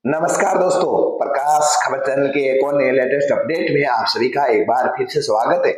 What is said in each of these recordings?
नमस्कार दोस्तों, प्रकाश खबर चैनल के एक और नए लेटेस्ट अपडेट में आप सभी का एक बार फिर से स्वागत है।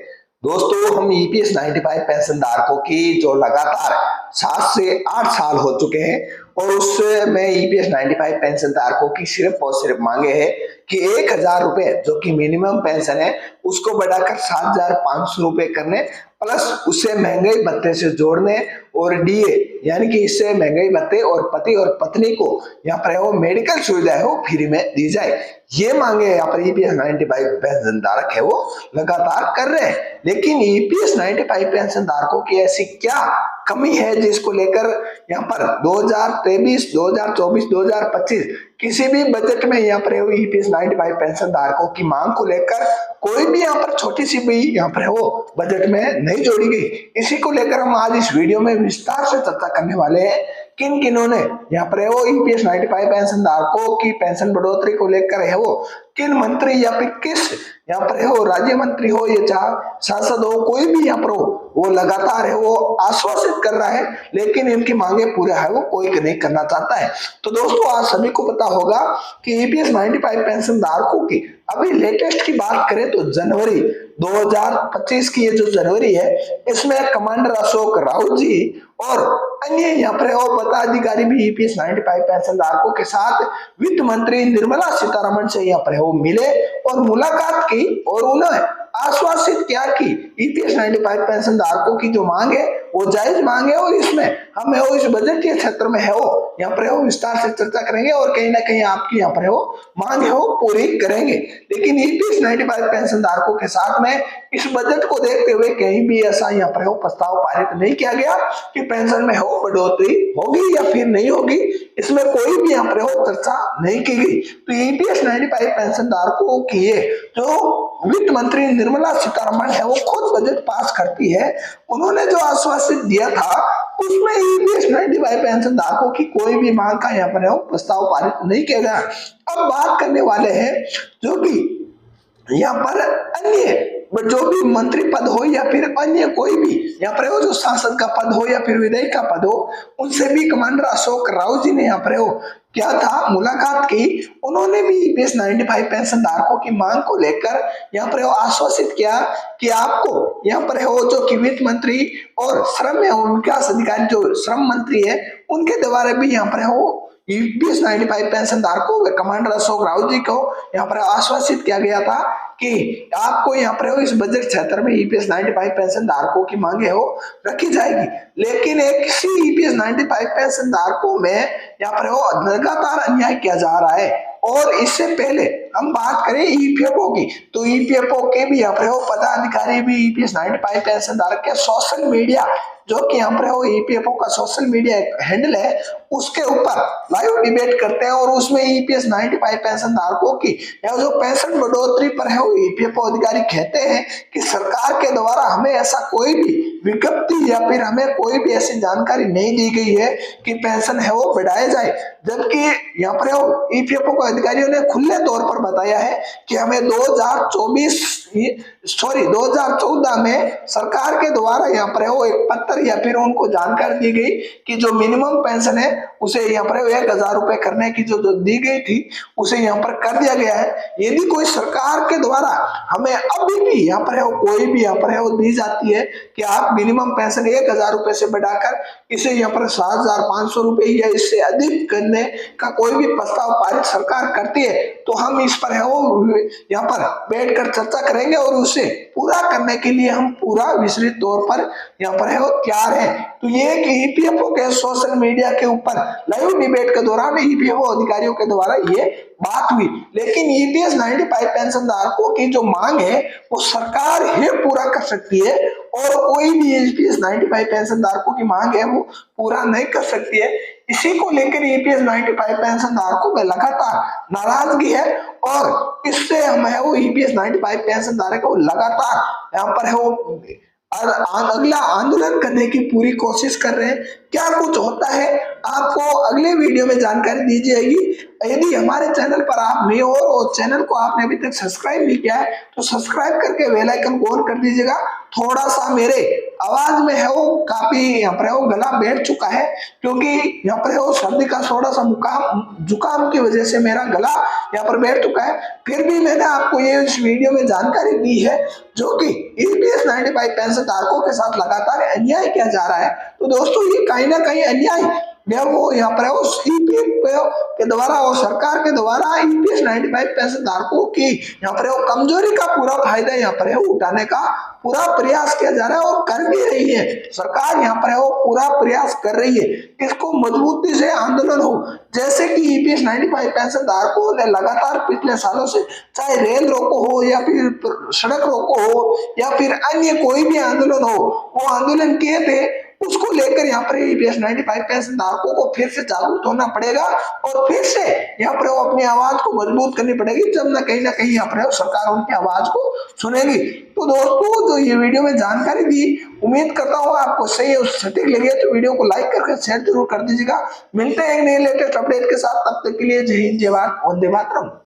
दोस्तों, हम ईपीएस 95 पेंशन धारकों की जो लगातार 7 से 8 साल हो चुके हैं और उसमें ईपीएस 95 पेंशन धारकों की सिर्फ और सिर्फ मांगे हैं कि 1000 रुपए जो कि मिनिमम पेंशन है उसको बढ़ाकर 7500 रुपए करने, प्लस उसे महंगाई भत्ते से जोड़ने और डीए यानी कि इससे महंगाई भत्ते और पति और पत्नी को यहाँ पर वो मेडिकल सुविधा है वो फ्री में दी जाए। ये मांगे यहाँ पर ईपीएस 95 पेंशन धारक है वो लगातार कर रहे हैं। लेकिन ईपीएस 95 पेंशन धारकों की ऐसी क्या कमी है जिसको लेकर यहाँ पर 2023, 2024, 2025 किसी भी बजट में यहाँ पर ईपीएस 95 पेंशन धारकों की मांग को लेकर कोई भी यहाँ पर छोटी सी भी यहाँ पर वो बजट में नहीं जोड़ी गई। इसी को लेकर हम आज इस वीडियो में विस्तार से चर्चा करने वाले हैं किन किन्हों ने यहाँ पर वो ईपीएस 95 पेंशन धारकों की पेंशन बढ़ोतरी को लेकर है वो किन मंत्री या फिर किस यहाँ पर है वो राज्य मंत्री हो या चाहे सांसद हो, कोई भी यहाँ पर हो वो लगातार है वो आश्वासित कर रहा है, लेकिन इनकी मांगे पूरा है वो कोई नहीं करना चाहता है। तो दोस्तों, आज सभी को पता होगा कि ईपीएस 95 पेंशन धारकों की अभी लेटेस्ट की बात करें तो जनवरी 2025 की ये जो जनवरी है इसमें कमांडर अशोक राउत जी और अन्य यहाँ पर पदाधिकारी भी ईपीएस 95 पेंशन धारकों के साथ वित्त मंत्री निर्मला सीतारमण से यहाँ पर वो मिले और मुलाकात की और उन्होंने आश्वासित किया कि ईपीएस 95 पेंशन धारकों की जो मांग है वो जायज मांग है और इसमें हम है वो इस बजटीय क्षेत्र में है वो यहाँ पर वो विस्तार से चर्चा करेंगे और कहीं ना कहीं आपकी यहाँ पर वो मांग है वो पूरी करेंगे। लेकिन ईपीएस 95 पेंशन धारकों के साथ में इस बजट को देखते हुए कहीं भी ऐसा यहाँ पर वो प्रस्ताव पारित नहीं किया गया कि पेंशन में हो बढ़ोतरी होगी या फिर नहीं होगी, इसमें कोई भी यहाँ पर वो चर्चा नहीं की गई। तो ईपीएस 95 पेंशन धारकों की ये जो वित्त मंत्री निर्मला सीतारमण है वो खुद बजट पास करती है, उन्होंने जो आश्वासित दिया था उसमें ईपीएस 95 पेंशन धारकों की कोई भी मांग का यहाँ पर प्रस्ताव पारित नहीं किया गया। अब बात करने वाले हैं जो कि यहाँ पर अन्य जो भी मंत्री पद हो या फिर अन्य कोई भी यहाँ पर हो जो सांसद का पद हो या फिर विधायक का पद हो, उनसे भी कमांडर अशोक राउत जी ने यहाँ पर हो क्या था मुलाकात की। उन्होंने भी ईपीएस 95 पेंशन धारकों की मांग को लेकर यहाँ पर आश्वासित किया कि आपको यहाँ पर है वो जो कि वित्त मंत्री और श्रम एवं विकास अधिकारी जो श्रम मंत्री है उनके द्वारा भी यहाँ पर है वो ईपीएस 95 पेंशन धारकों कमांडर अशोक राउत जी को यहाँ पर आश्वासित किया गया था कि आपको यहाँ पर इस बजट क्षेत्र में ईपीएस 95 पेंशन धारकों की मांगे हो रखी जाएगी। लेकिन एक सी ईपीएस 95 पेंशन धारकों में यहाँ पर वो लगातार अन्याय किया जा रहा है। और इससे पहले हम बात करें ईपीएफओ की तो ईपीएफओ के भी यहाँ पर वो पदाधिकारी भी ईपीएस 95 पेंशन धारक के सोशल मीडिया जो कि यहाँ पर वो ईपीएफओ का सोशल मीडिया हैंडल है उसके ऊपर लाइव डिबेट करते हैं और उसमें ईपीएस 95 पेंशन धारकों की या जो पेंशन बढ़ोतरी पर है वो ईपीएफओ अधिकारी कहते हैं कि सरकार के द्वारा हमें ऐसा कोई भी विज्ञप्ति या फिर हमें कोई भी ऐसी जानकारी नहीं दी गई है कि पेंशन है वो बढ़ाया जाए, जबकि यहाँ पर वो ईपीएफओ के अधिकारियों ने खुले तौर पर बताया है कि हमें 2014 में सरकार के द्वारा यहाँ पर वो एक पत्र या फिर उनको जानकारी दी गई कि जो मिनिमम पेंशन है उसे यहाँ पर 1000 रुपए करने की जो दी गई थी उसे यहाँ पर कर दिया गया है। यदि कोई सरकार के द्वारा हमें अभी भी यहाँ पर है कोई भी यहाँ पर है वो दी जाती है कि आप मिनिमम पेंशन 1000 रुपए से बढ़ाकर इसे यहाँ पर 7500 रुपए या इससे अधिक करने का कोई भी प्रस्ताव पारित सरकार करती है तो हम इस पर है वो यहाँ पर बैठकर चर्चा करेंगे और उसे पूरा करने के लिए हम पूरा विस्तृत तौर पर यहाँ पर है वो तैयार है। तो ये ईपीएफओ के सोशल मीडिया के ऊपर लाइव डिबेट के दौरान ईपीएफओ अधिकारियों के द्वारा ये बात हुई। लेकिन ईपीएस 95 पेंशन धारकों की जो मांग है वो सरकार ही पूरा कर सकती है और कोई भी ईपीएस 95 पेंशन धारकों की मांग है वो पूरा नहीं कर सकती है। इसी को लेकर ईपीएस 95 पेंशन धारकों में लगातार नाराजगी है और इससे हम है वो ईपीएस 95 पेंशन धारकों को लगातार यहाँ पर है वो अगला आंदोलन करने की पूरी कोशिश कर रहे हैं क्या कुछ होता है आपको अगले वीडियो में जानकारी दी जाएगी। यदि हमारे चैनल पर आप नए हो और चैनल को आपने अभी तक सब्सक्राइब नहीं किया है तो सब्सक्राइब करके बेल आइकन को ऑन कर दीजिएगा। थोड़ा सा मेरे आवाज में है वो काफी यहाँ पर है वो गला बैठ चुका है, क्योंकि यहाँ पर है वो सर्दी का थोड़ा सा जुकाम की वजह से मेरा गला यहाँ पर बैठ चुका है। फिर भी मैंने आपको ये इस वीडियो में जानकारी दी है जो कि ईपीएस 95 पेंशन धारकों के साथ लगातार अन्याय किया जा रहा है। तो दोस्तों ये कहीं ना कहीं अन्याय वो यहाँ पर के द्वारा और सरकार के द्वारा ईपीएस 95 पेंशन धारकों की यहाँ पर वो कमजोरी का पूरा फायदा यहाँ पर है उठाने का पूरा प्रयास किया जा रहा है और कर भी रही है। सरकार यहाँ पर है वो पूरा प्रयास कर रही है इसको मजबूती से आंदोलन हो, जैसे कि ईपीएस 95 पेंशन धारकों ने लगातार पिछले सालों से चाहे रेल रोको हो या फिर सड़क रोको हो या फिर अन्य कोई भी आंदोलन हो वो आंदोलन किए थे। उसको लेकर यहाँ पर ईपीएस 95 पेंशन धारकों को फिर से जागरूक होना पड़ेगा और फिर से यहाँ पर वो अपनी आवाज को मजबूत करनी पड़ेगी, जब ना कहीं यहाँ पर सरकार उनकी आवाज को सुनेगी। तो दोस्तों जो ये वीडियो में जानकारी दी उम्मीद करता हूँ आपको सही और सटीक लगे, तो वीडियो को लाइक करके शेयर जरूर कर दीजिएगा। मिलते हैं एक नए लेटेस्ट अपडेट के साथ, तब तक के लिए जय हिंद जय भारत वंदे मातरम।